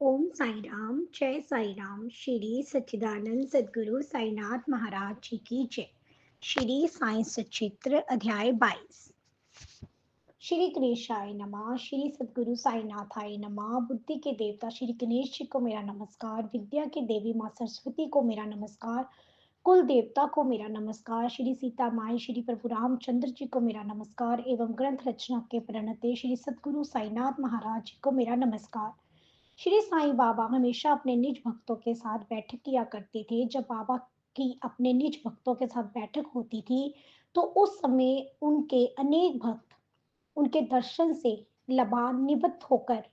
ओम साई राम, जय साई राम। श्री सच्चिदानंद सद्गुरु साईनाथ महाराज जी की जय। श्री साई सचित्र अध्याय 22। श्री गणेशाय नमः। श्री सद्गुरु साईनाथाय नमः। बुद्धि के देवता श्री गणेश जी को मेरा नमस्कार। विद्या की देवी माँ सरस्वती को मेरा नमस्कार। कुल देवता को मेरा नमस्कार। श्री सीता माई श्री प्रभु रामचंद्र जी को मेरा नमस्कार एवं ग्रंथ रचना के प्रणेता श्री सद्गुरु साईनाथ महाराज जी को मेरा नमस्कार। श्री साईं बाबा हमेशा अपने निज भक्तों के साथ बैठक किया करते थे। जब बाबा की अपने निज भक्तों के साथ बैठक होती थी तो उस समय उनके अनेक भक्त उनके दर्शन से लबान्वित होकर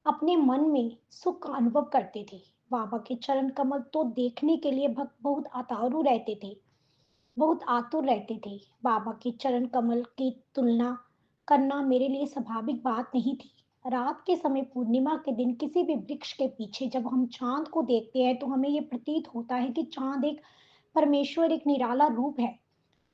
अपने मन में सुख का अनुभव करते थे। बाबा के चरण कमल तो देखने के लिए भक्त बहुत आतारू रहते थे, बहुत आतुर रहते थे। बाबा के चरण कमल की तुलना करना मेरे लिए स्वाभाविक बात नहीं थी। रात के समय पूर्णिमा के दिन किसी भी वृक्ष के पीछे जब हम चांद को देखते हैं तो हमें ये प्रतीत होता है कि चांद एक परमेश्वर, एक निराला रूप है।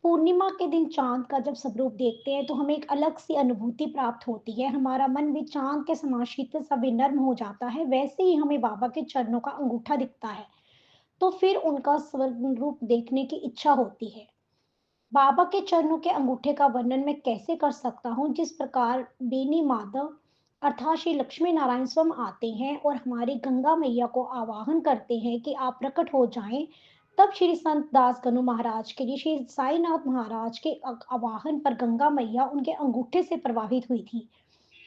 पूर्णिमा के दिन चांद का जब स्वरूप देखते हैं तो हमें एक अलग सी अनुभूति प्राप्त होती है। हमारा मन भी चांद के समान शीतल सा विनम्र हो जाता है। वैसे ही हमें बाबा के चरणों का अंगूठा दिखता है तो फिर उनका स्वर्ग रूप देखने की इच्छा होती है। बाबा के चरणों के अंगूठे का वर्णन मैं कैसे कर सकता हूँ। जिस प्रकार बेनी माधव अर्थात श्री लक्ष्मी नारायण स्वयं आते हैं और हमारी गंगा मैया को आवाहन करते हैं कि आप प्रकट हो जाएं, तब श्री संत दास गनु महाराज के लिए श्री साईनाथ महाराज के आवाहन पर गंगा मैया उनके अंगूठे से प्रभावित हुई थी।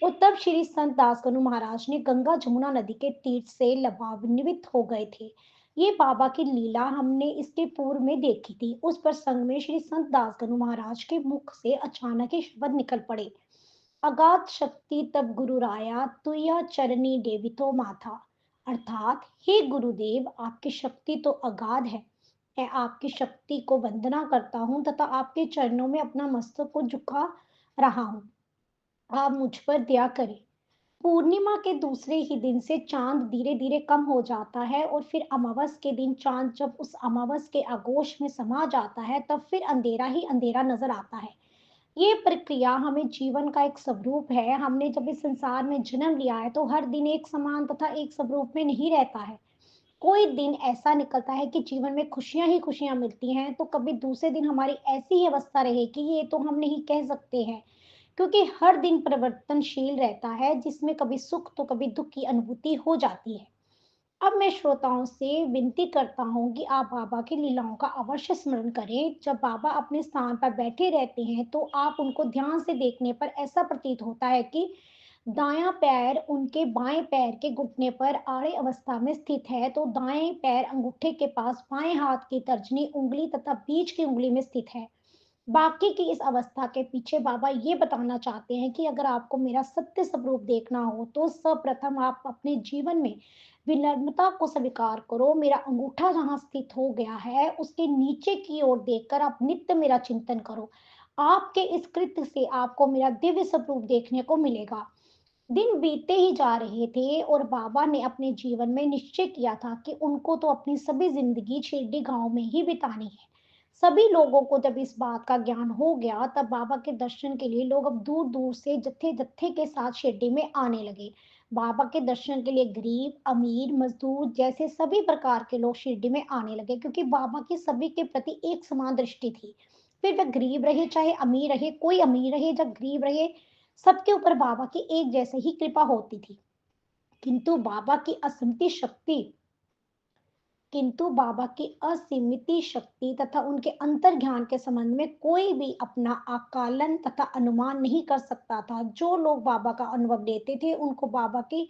और तब श्री संत दास गनु महाराज ने गंगा जमुना नदी के तीर से लाभान्वित हो गए थे। ये बाबा की लीला हमने इसके पूर्व में देखी थी। उस प्रसंग में श्री संत दास गनु महाराज के मुख से अचानक ही शब्द निकल पड़े, अगाध शक्ति तब गुरु राया तुया चरनी डेवितो माथा। अर्थात हे गुरुदेव, आपकी शक्ति तो अगाध है। मैं आपकी शक्ति को वंदना करता हूँ तथा आपके चरणों में अपना मस्तक को झुका रहा हूँ। आप मुझ पर दया करें। पूर्णिमा के दूसरे ही दिन से चांद धीरे धीरे कम हो जाता है और फिर अमावस के दिन चांद जब उस अमावस के आगोश में समा जाता है तब फिर अंधेरा ही अंधेरा नजर आता है। ये प्रक्रिया हमें जीवन का एक स्वरूप है। हमने जब इस संसार में जन्म लिया है तो हर दिन एक समान तथा एक स्वरूप में नहीं रहता है। कोई दिन ऐसा निकलता है कि जीवन में खुशियां ही खुशियां मिलती हैं, तो कभी दूसरे दिन हमारी ऐसी ही अवस्था रहेगी, ये तो हम नहीं कह सकते हैं। क्योंकि हर दिन परिवर्तनशील रहता है, जिसमें कभी सुख तो कभी दुख की अनुभूति हो जाती है। अब मैं श्रोताओं से विनती करता हूँ कि आप बाबा की लीलाओं का अवश्य स्मरण करें। जब बाबा अपने स्थान पर बैठे रहते हैं तो आप उनको ध्यान से देखने पर ऐसा प्रतीत होता है कि दायां पैर उनके बाएं पैर के घुटने पर आड़े अवस्था में स्थित है, तो दाएं पैर अंगूठे के पास बाएं हाथ की तर्जनी उंगली तथा बीच की उंगली में स्थित है। बाकी की इस अवस्था के पीछे बाबा ये बताना चाहते हैं कि अगर आपको मेरा सत्य स्वरूप देखना हो तो सर्वप्रथम आप अपने जीवन में विनम्रता को स्वीकार करो। मेरा अंगूठा जहाँ स्थित हो गया है उसके नीचे की ओर देखकर आप नित्य मेरा चिंतन करो। आपके इस कृत्य से आपको मेरा दिव्य स्वरूप देखने को मिलेगा। दिन बीतते ही जा रहे थे और बाबा ने अपने जीवन में निश्चय किया था कि उनको तो अपनी सभी जिंदगी शिरडी गांव में ही बितानी है। सभी लोगों को जब इस बात का ज्ञान हो गया तब बाबा के दर्शन के लिए लोग अब दूर दूर से जत्थे जत्थे के साथ शिरडी में आने लगे। बाबा के दर्शन के लिए गरीब, अमीर, मजदूर जैसे सभी प्रकार के लोग शिरडी में आने लगे, क्योंकि बाबा की सभी के प्रति एक समान दृष्टि थी। फिर वह गरीब रहे चाहे अमीर रहे, कोई अमीर रहे या गरीब रहे, सबके ऊपर बाबा की एक जैसे ही कृपा होती थी। किंतु बाबा की असीमित शक्ति किंतु बाबा की असीमित शक्ति तथा उनके अंतर्ज्ञान के संबंध में कोई भी अपना आकलन तथा अनुमान नहीं कर सकता था। जो लोग बाबा का अनुभव लेते थे उनको बाबा की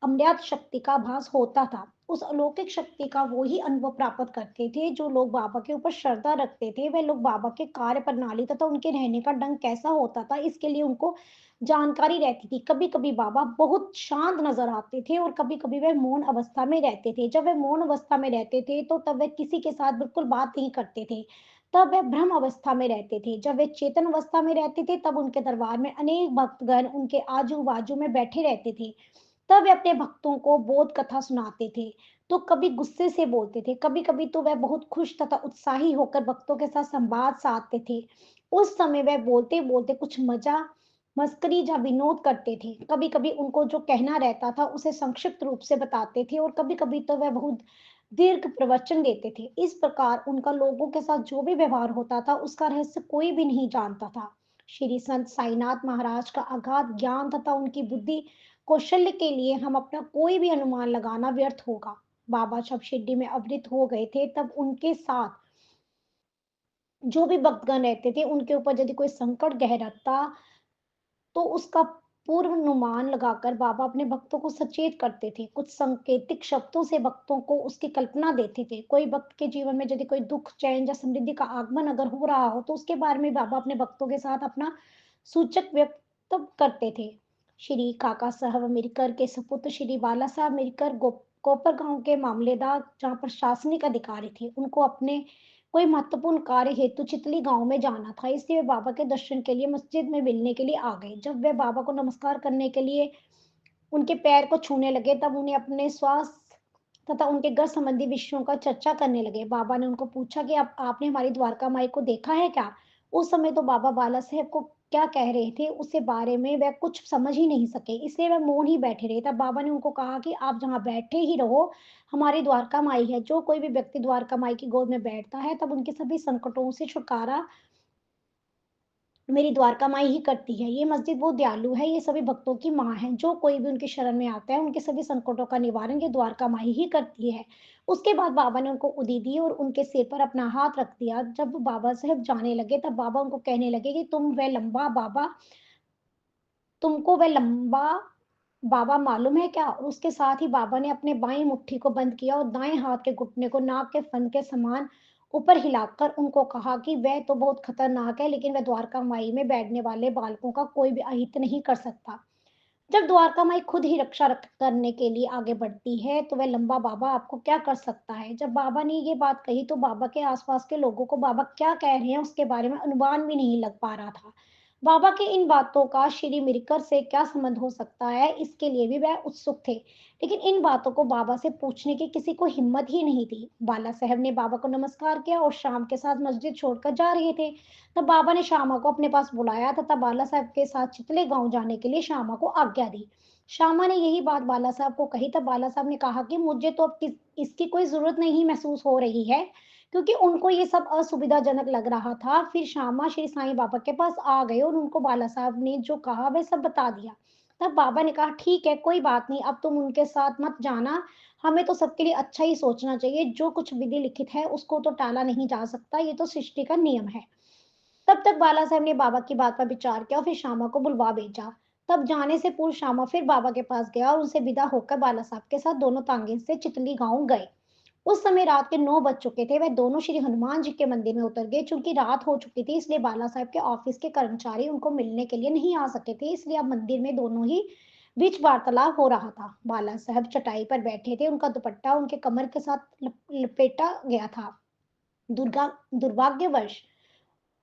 अमर्याद शक्ति का भास होता था। उस अलौकिक शक्ति का वो ही अनुभव प्राप्त करते थे जो लोग बाबा के ऊपर श्रद्धा रखते थे। वे लोग बाबा के कार्य प्रणाली तथा उनके रहने का ढंग कैसा होता था इसके लिए उनको जानकारी रहती थी। कभी कभी बाबा बहुत शांत नजर आते थे और कभी कभी वह मौन अवस्था में रहते थे। जब वे मौन अवस्था में रहते थे तो तब वे किसी के साथ बिल्कुल बात नहीं करते थे। तब वे ब्रह्म अवस्था में रहते थे। जब वे चेतन अवस्था में रहते थे तब उनके दरबार में अनेक भक्तगण उनके आजू बाजू में बैठे रहते थे। तब वे अपने भक्तों को बोध कथा सुनाते थे। तो कभी गुस्से से बोलते थे, कभी कभी तो वह बहुत खुश तथा उत्साही होकर भक्तों के साथ संवाद साधते थे। उस समय वह बोलते बोलते कुछ मजा मस्करी या विनोद करते थे। कभी कभी उनको जो कहना रहता था उसे संक्षिप्त रूप से बताते थे और कभी कभी तो वह बहुत दीर्घ प्रवचन देते थे। इस प्रकार उनका लोगों के साथ जो भी व्यवहार होता था उसका रहस्य कोई भी नहीं जानता था। श्री संत साईनाथ महाराज का अगाध ज्ञान तथा उनकी बुद्धि कौशल्य के लिए हम अपना कोई भी अनुमान लगाना व्यर्थ होगा। बाबा जब शिरडी में अवतरित हो गए थे तब उनके साथ जो भी भक्तगण रहते थे उनके ऊपर यदि कोई संकट गहराता तो उसका पूर्वानुमान लगाकर बाबा अपने भक्तों को सचेत करते थे। कुछ सांकेतिक शब्दों से भक्तों को उसकी कल्पना देते थे। कोई भक्त के जीवन में यदि कोई दुख, चैन या समृद्धि का आगमन अगर हो रहा हो, तो उसके बारे में बाबा अपने भक्तों के साथ अपना सूचक व्यक्त करते थे। श्री काका साहब अमेरिकर के सपुत्र श्री बाला साहब अमेरिकर कोपर गांव के मामलेदार जहाँ प्रशासनिक अधिकारी थे, उनको अपने कोई महत्वपूर्ण कार्य हेतु चितली गांव में जाना था, इसलिए वे बाबा के दर्शन के लिए मस्जिद में मिलने के लिए आ गए। जब वे बाबा को नमस्कार करने के लिए उनके पैर को छूने लगे तब उन्हें अपने स्वास्थ्य तथा उनके घर संबंधी विषयों का चर्चा करने लगे। बाबा ने उनको पूछा कि आप आपने हमारी द्वारका माई को देखा है क्या? उस समय तो बाबा बाला साहेब को क्या कह रहे थे उसके बारे में वह कुछ समझ ही नहीं सके, इसलिए वह मौन ही बैठे रहे। तब बाबा ने उनको कहा कि आप जहाँ बैठे ही रहो, हमारी द्वारका माई है। जो कोई भी व्यक्ति द्वारका माई की गोद में बैठता है तब उनके सभी संकटों से छुटकारा मेरी द्वारका माई ही करती है। ये मस्जिद बहुत दयालु है, ये सभी भक्तों की माँ है। जो कोई भी उनकी शरण में आता है, उनके सभी संकटों का निवारण ये द्वारका माई ही करती है। उसके बाद बाबा ने उनको उदी दी और उनके सिर पर अपना हाथ रख दिया। जब बाबा साहब जाने लगे, तब बाबा उनको कहने लगे कि तुमको वह लंबा बाबा मालूम है क्या? और उसके साथ ही बाबा ने अपने बाईं मुट्ठी को बंद किया और दाएं हाथ के घुटने को नाक के फन के समान ऊपर हिलाकर उनको कहा कि वह तो बहुत खतरनाक है, लेकिन वह द्वारका माई में बैठने वाले बालकों का कोई भी अहित नहीं कर सकता। जब द्वारका माई खुद ही करने के लिए आगे बढ़ती है, तो वह लंबा बाबा आपको क्या कर सकता है? जब बाबा ने ये बात कही, तो बाबा के आसपास के लोगों को बाबा क्या कह रहे हैं उसके बारे में अनुमान भी नहीं लग पा रहा था। बाबा की इन बातों का श्री मिरकर से क्या संबंध हो सकता है, इसके लिए भी वह उत्सुक थे, लेकिन इन बातों को बाबा से पूछने की किसी को हिम्मत ही नहीं थी। बाला साहब ने बाबा को नमस्कार किया और शाम के साथ मस्जिद छोड़कर जा रहे थे। तब बाबा ने श्यामा को अपने पास बुलाया तथा बाला साहब के साथ चितले गांव जाने के लिए श्यामा को आज्ञा दी। श्यामा ने यही बात बाला साहब को कही, तब बाला साहब ने कहा कि मुझे तो अब इसकी कोई जरूरत नहीं महसूस हो रही है, क्योंकि उनको ये सब असुविधाजनक लग रहा था। फिर श्यामा श्री साईं बाबा के पास आ गए और उनको बाला साहब ने जो कहा वह सब बता दिया। तब बाबा ने कहा, ठीक है, कोई बात नहीं, अब तुम उनके साथ मत जाना। हमें तो सबके लिए अच्छा ही सोचना चाहिए। जो कुछ विधि लिखित है उसको तो टाला नहीं जा सकता, ये तो सृष्टि का नियम है। तब तक बाला साहब ने बाबा की बात पर विचार किया और फिर श्यामा को बुलवा भेजा। तब जाने से पूर्व श्यामा फिर बाबा के पास गया और उनसे विदा होकर बाला साहब के साथ दोनों तांगे से चितली गांव गए। उस समय रात के 9 बज चुके थे। वह दोनों श्री हनुमान जी के मंदिर में उतर गए। चूंकि रात हो चुकी थी, इसलिए बाला साहब के ऑफिस के कर्मचारी उनको मिलने के लिए नहीं आ सके थे, इसलिए अब मंदिर में दोनों ही बीच वार्तालाप हो रहा था। बाला साहब चटाई पर बैठे थे, उनका दुपट्टा उनके कमर के साथ लपेटा गया था। दुर्भाग्यवश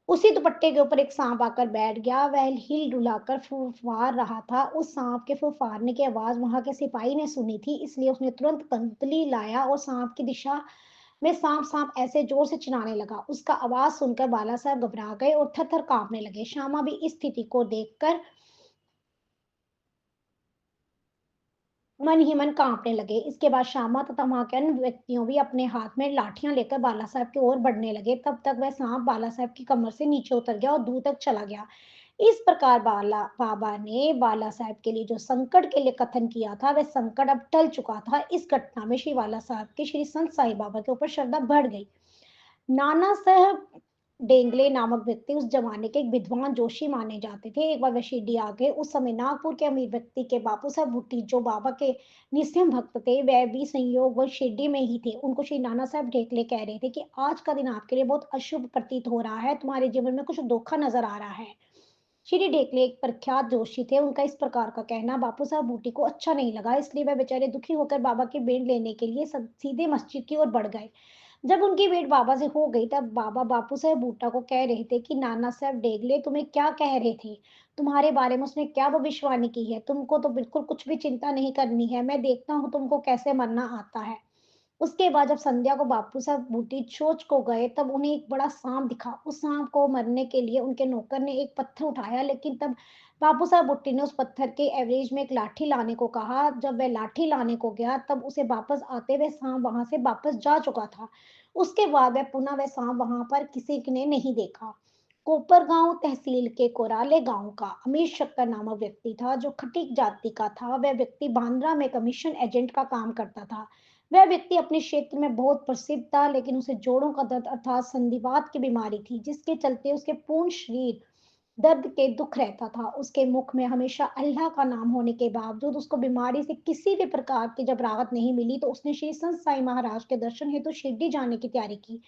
उसी दुपट्टे के ऊपर एक सांप आकर बैठ गया। वह हिल डुलाकर फुफकार रहा था। उस सांप के फुफकारने की आवाज वहां के सिपाही ने सुनी थी, इसलिए उसने तुरंत कंतली लाया और सांप की दिशा में सांप सांप ऐसे जोर से चिल्लाने लगा। उसका आवाज सुनकर बाला साहब घबरा गए और थर थर कांपने लगे। श्यामा भी इस स्थिति को देखकर मन ही मन कांपने लगे। इसके बाद श्यामा तथा वहां के अन्य व्यक्तियों भी अपने हाथ में लाठियां लेकर बाला साहब की ओर बढ़ने लगे। तब तक वह सांप बाला साहब की कमर से नीचे उतर गया और दूर तक चला गया। इस प्रकार बाबा ने बाला साहब के लिए जो संकट के लिए कथन किया था, वह संकट अब टल चुका था। इस घटना में श्री बाला साहब की श्री संत साईं बाबा के ऊपर श्रद्धा बढ़ गई। नाना साहब डेंगले नामक व्यक्ति उस जमाने के एक विद्वान जोशी माने जाते थे। एक बार वे शिरडी आ गए। उस समय नागपुर के अमीर व्यक्ति के बापू साहब भुट्टी, जो बाबा के निस्सिम भक्त थे, वह भी संयोग व शिरडी में ही थे। उनको श्री नाना साहब ढेकले कह रहे थे कि आज का दिन आपके लिए बहुत अशुभ प्रतीत हो रहा है, तुम्हारे जीवन में कुछ धोखा नजर आ रहा है। श्री ढेकले एक प्रख्यात जोशी थे। उनका इस प्रकार का कहना बापू साहब बूटी को अच्छा नहीं लगा, इसलिए वह बेचारे दुखी होकर बाबा की भेंट लेने के लिए सीधे मस्जिद की ओर बढ़ गए। जब उनकी भेंट बाबा से हो गई, तब बाबा बापू साहब बूटा को कह रहे थे कि नाना साहब डेगले तुम्हें क्या कह रहे थे, तुम्हारे बारे में उसने क्या भविष्यवाणी की है। तुमको तो बिल्कुल कुछ भी चिंता नहीं करनी है, मैं देखता हूँ तुमको कैसे मरना आता है। उसके बाद जब संध्या को बापू साहब बूटी सोच को गए तब उन्हें एक बड़ा सांप दिखा। उस सांप को मरने के लिए उनके नौकर ने एक पत्थर उठाया, लेकिन तब बापू साहब बुट्टी ने उस पत्थर के एवरेज में एक लाठी लाने को कहा। जब वह लाठी लाने को गया तब उसे वापस आते हुए सांप वहां से वापस जा चुका था। उसके बाद वह पुनः वह सांप वहां पर किसी ने नहीं देखा। कोपरगांव तहसील के कोराले गांव का अमीर शक्कर नामक व्यक्ति था, जो खटीक जाति का था। वह व्यक्ति बांद्रा में कमीशन एजेंट का काम करता था। वह व्यक्ति अपने क्षेत्र में बहुत प्रसिद्ध था, लेकिन उसे जोड़ों का दर्द अर्थात संधिवात की बीमारी थी, जिसके चलते उसके पूर्ण शरीर दर्द के दुख रहता था। उसके मुख में हमेशा अल्लाह का नाम होने के बावजूद उसको बीमारी से किसी भी प्रकार की जब राहत नहीं मिली, तो उसने श्री संत साई महाराज के दर्शन हेतु शिरडी जाने की तैयारी की,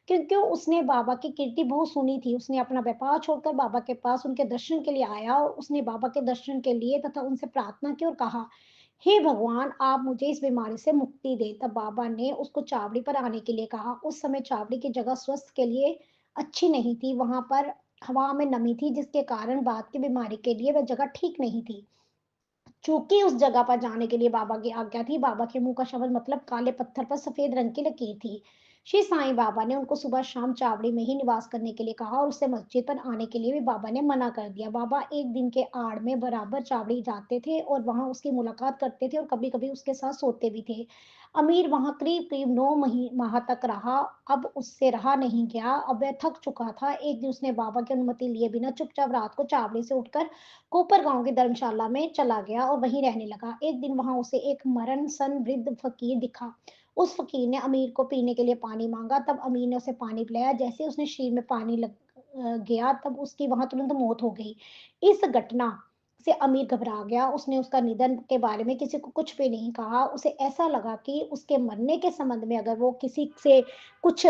क्योंकि उसने बाबा की कीर्ति बहुत सुनी थी। उसने अपना व्यापार छोड़कर बाबा के पास उनके दर्शन के लिए आया और उसने बाबा के दर्शन के लिए तथा उनसे प्रार्थना की और कहा, हे भगवान, आप मुझे इस बीमारी से मुक्ति दें। तब बाबा ने उसको चावड़ी पर आने के लिए कहा। उस समय चावड़ी की जगह स्वास्थ्य के लिए अच्छी नहीं थी। वहां पर हवा में नमी थी, जिसके कारण बात की बीमारी के लिए वह जगह ठीक नहीं थी। चूंकि उस जगह पर जाने के लिए बाबा की आज्ञा थी, बाबा के मुंह का शब्द मतलब काले पत्थर पर सफेद रंग की लकीर थी। श्री साईं बाबा ने उनको सुबह शाम चावड़ी में ही निवास करने के लिए कहा और उससे मस्जिद पर आने के लिए भी बाबा ने मना कर दिया। बाबा एक दिन के आड़ में बराबर चावड़ी जाते थे और वहां उसकी मुलाकात करते थे और कभी कभी उसके साथ सोते भी थे। अमीर वहां करीब करीब 9 माह तक रहा। अब उससे रहा नहीं गया। अब वह थक चुका था। एक दिन उसने बाबा की अनुमति लिए बिना चुपचाप रात को चावड़ी से उठकर कोपर गांव की धर्मशाला में चला गया और वहीं रहने लगा। एक दिन वहां उसे एक मरण सन वृद्ध फकीर दिखा। उस फकीर ने अमीर को पीने के लिए पानी मांगा। तब अमीर ने उसे पानी पिलाया। जैसे उसने शरीर में पानी लग गया, तब उसकी वहां तुरंत मौत हो गई। इस घटना से अमीर घबरा गया। उसने उसका निधन के बारे में किसी को कुछ भी नहीं कहा। उसे ऐसा लगा कि उसके मरने के संबंध में अगर वो किसी से कुछ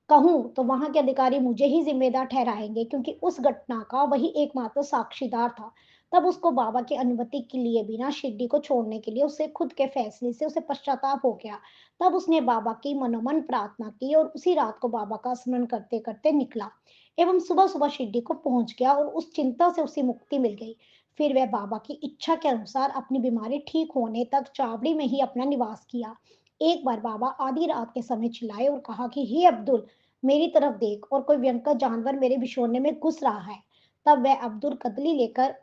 कहूँ तो वहां के अधिकारी मुझे ही जिम्मेदार ठहराएंगे, क्योंकि उस घटना का वही एकमात्र साक्षीदार था। तब उसको बाबा की अनुमति के लिए बिना शिरडी को छोड़ने के लिए उसे खुद के फैसले से उसे पश्चाताप हो गया। तब उसने बाबा की मनोमन प्रार्थना की और उसी रात को बाबा का स्मरण करते करते निकला एवं सुबह सुबह शिरडी को पहुंच गया और उस चिंता से उसे मुक्ति मिल गई। फिर वह बाबा की इच्छा के अनुसार अपनी बीमारी ठीक होने तक चावड़ी में ही अपना निवास किया। एक बार बाबा आधी रात के समय चिल्लाए और कहा कि हे अब्दुल, मेरी तरफ देख, और कोई भयंकर जानवर मेरे बिछोने में घुस रहा है। तब वह अब्दुल कदली लेकर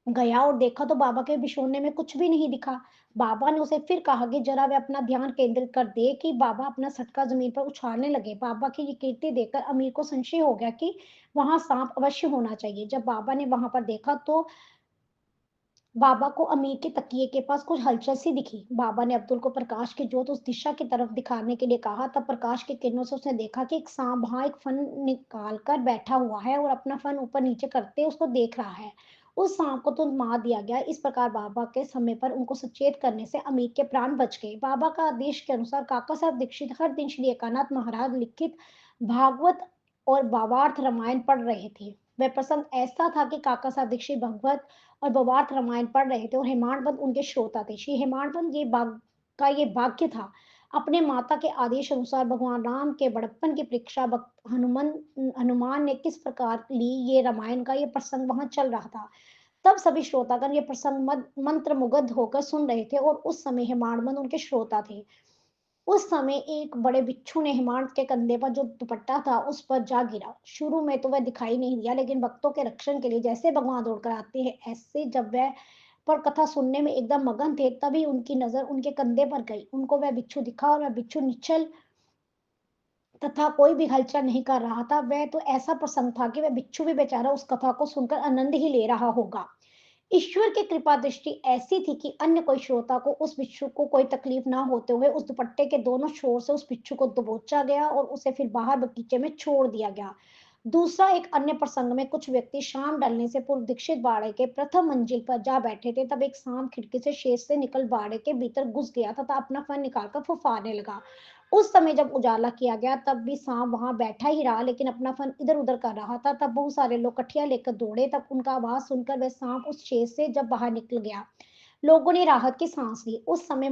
गया और देखा तो बाबा के बिछोने में कुछ भी नहीं दिखा। बाबा ने उसे फिर कहा कि जरा वह अपना ध्यान केंद्रित कर दे। कि बाबा अपना सटका जमीन पर उछालने लगे। बाबा की ये कीर्ति देखकर अमीर को संशय हो गया कि वहां सांप अवश्य होना चाहिए। जब बाबा ने वहां पर देखा तो बाबा को अमीर के तकिए के पास कुछ हलचल सी दिखी। बाबा ने अब्दुल को प्रकाश की ज्योत उस दिशा की तरफ दिखाने के लिए कहा। तब प्रकाश की किरणों से उसने देखा कि एक सांप वहां एक फन निकाल कर बैठा हुआ है और अपना फन ऊपर नीचे करते उसको देख रहा है। उस सांप को तुरंत मार दिया गया। इस प्रकार बाबा के समय पर उनको सचेत करने से अमीर के प्राण बच गए। बाबा का आदेश के अनुसार काका साहब दीक्षित हर दिन श्री एकानाथ महाराज लिखित भागवत और भावार्थ रामायण पढ़ रहे थे। वह प्रसंग ऐसा था कि काका साहब दीक्षित भगवत और भावार्थ रामायण पढ़ रहे थे और हेमाडपंत उनके श्रोता थे। श्री हेमाडपंत ये भाग्य था। अपने माता के आदेश अनुसार भगवान राम के बड़प्पन की परीक्षा हनुमान ने किस प्रकार ली, ये रामायण का ये प्रसंग वहां चल रहा था। तब सभी श्रोतागण ये प्रसंग मंत्र मुग्ध होकर सुन रहे थे और उस समय हेमाडपंत उनके श्रोता थे। उस समय एक बड़े बिच्छू ने हिमांत के कंधे पर जो दुपट्टा था उस पर जा गिरा। शुरू में तो वह दिखाई नहीं दिया, लेकिन भक्तों के रक्षण के लिए जैसे भगवान दौड़कर आते हैं, ऐसे जब वह पर कथा सुनने में एकदम मगन थे, तभी उनकी नजर उनके कंधे पर गई। उनको वह बिच्छू दिखा और वह बिच्छू निश्चल तथा कोई भी हलचल नहीं कर रहा था। वह तो ऐसा प्रसंग था कि वह बिच्छू भी बेचारा उस कथा को सुनकर आनंद ही ले रहा होगा। ईश्वर की कृपा दृष्टि ऐसी थी कि अन्य कोई श्रोता को उस बिच्छू को कोई तकलीफ ना होते हुए उस दुपट्टे के दोनों छोर से उस बिच्छू को दबोचा गया और उसे फिर बाहर बगीचे में छोड़ दिया गया। दूसरा एक अन्य प्रसंग में कुछ व्यक्ति शाम ढलने से पूर्व दीक्षित बाड़े के प्रथम मंजिल पर जा बैठे थे। तब एक सांप खिड़की से शेष से निकल बाड़े के भीतर घुस गया तथा अपना फन निकालकर फुफाने लगा। उस समय जब उजाला किया गया तब भी सांप वहां बैठा ही रहा, लेकिन अपना फन इधर उधर कर रहा था। तब बहुत सारे लोग कठिया लेकर दौड़े। तब उनका आवाज सुनकर वह सांप उस शेष से जब बाहर निकल गया, लोगों ने राहत की सांस ली। उस समय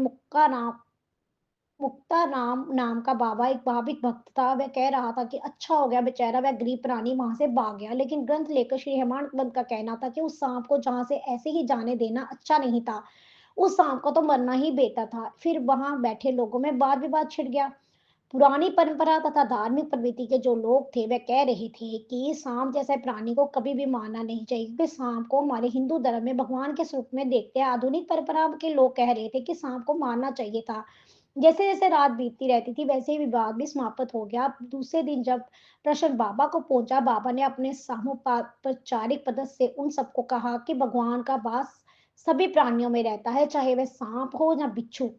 मुक्ता राम नाम का बाबा एक भाविक भक्त था। वह कह रहा था कि अच्छा हो गया, बेचारा वह गरीब प्राणी वहां से भाग गया। लेकिन ग्रंथ लेकर श्री हेमाडपंत का कहना था कि उस सांप को जहां से ऐसे ही जाने देना अच्छा नहीं था। उस सांप को तो मरना ही बेहतर था। फिर वहां बैठे लोगों में वाद विवाद छिड़ गया। पुरानी परंपरा तथा धार्मिक प्रवृत्ति के जो लोग थे वह कह रहे थे कि सांप जैसे प्राणी को कभी भी मारना नहीं चाहिए, क्योंकि सांप को हमारे हिंदू धर्म में भगवान के स्वरूप में देखते हैं। आधुनिक परंपरा के लोग कह रहे थे कि सांप को मारना चाहिए था। जैसे जैसे रात बीतती रहती थी वैसे ही विवाद भी समाप्त हो गया। दूसरे दिन जब प्रश्न बाबा को पहुंचा, बाबा ने अपने सामोपचारिक पद से उन सबको कहा कि भगवान का वास सभी प्राणियों में रहता है, चाहे वह सांप हो या बिच्छू।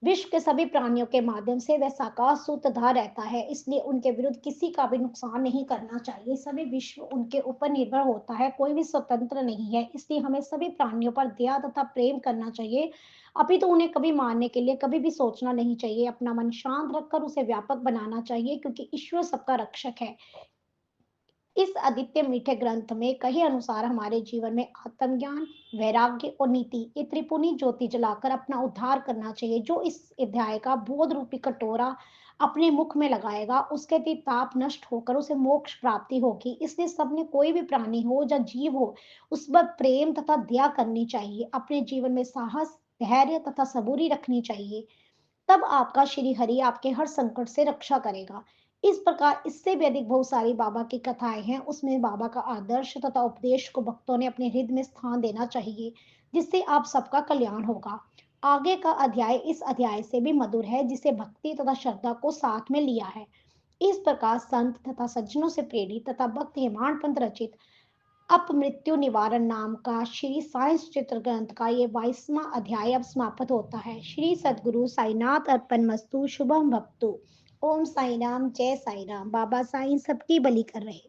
विश्व के सभी प्राणियों के माध्यम से वह साकार सूत्रधार रहता है, इसलिए उनके विरुद्ध किसी का भी नुकसान नहीं करना चाहिए। सभी विश्व उनके ऊपर निर्भर होता है, कोई भी स्वतंत्र नहीं है, इसलिए हमें सभी प्राणियों पर दया तथा प्रेम करना चाहिए। अभी तो उन्हें कभी मारने के लिए कभी भी सोचना नहीं चाहिए। अपना मन शांत रखकर उसे व्यापक बनाना चाहिए, क्योंकि ईश्वर सबका रक्षक है। इस अद्वितीय मीठे ग्रंथ में कहे अनुसार हमारे जीवन में आत्मज्ञान, वैराग्य और नीति, ये त्रिपुनी ज्योति जलाकर अपना उद्धार करना चाहिए। जो इस अध्याय का बोध रूपी कटोरा अपने मुख में लगाएगा, उसके ताप नष्ट होकर उसे मोक्ष प्राप्ति होगी। इसलिए सबने, कोई भी प्राणी हो या जीव हो, उस पर प्रेम तथा दया करनी चाहिए। अपने जीवन में साहस, धैर्य तथा सबूरी रखनी चाहिए। तब आपका श्री हरि आपके हर संकट से रक्षा करेगा। इस प्रकार इससे भी अधिक बहुत सारी बाबा की कथाएं हैं। उसमें बाबा का आदर्श तथा उपदेश को भक्तों ने अपने हृदय में स्थान देना चाहिए, जिससे आप सबका कल्याण होगा। आगे का अध्याय इस अध्याय से भी मधुर है, जिसे भक्ति तथा श्रद्धा को साथ में लिया है। इस प्रकार संत तथा सज्जनों से प्रेरित तथा भक्त हेमाड पंथ रचित अपमृत्यु निवारण नाम का श्री साईं चित्र ग्रंथ का ये 22वां अध्याय अब समाप्त होता है। श्री सद्गुरु साईनाथ अर्पण मस्तु। शुभम भक्तु। ओम साई राम, जय साई राम। बाबा साईं सबकी बलि कर रहे।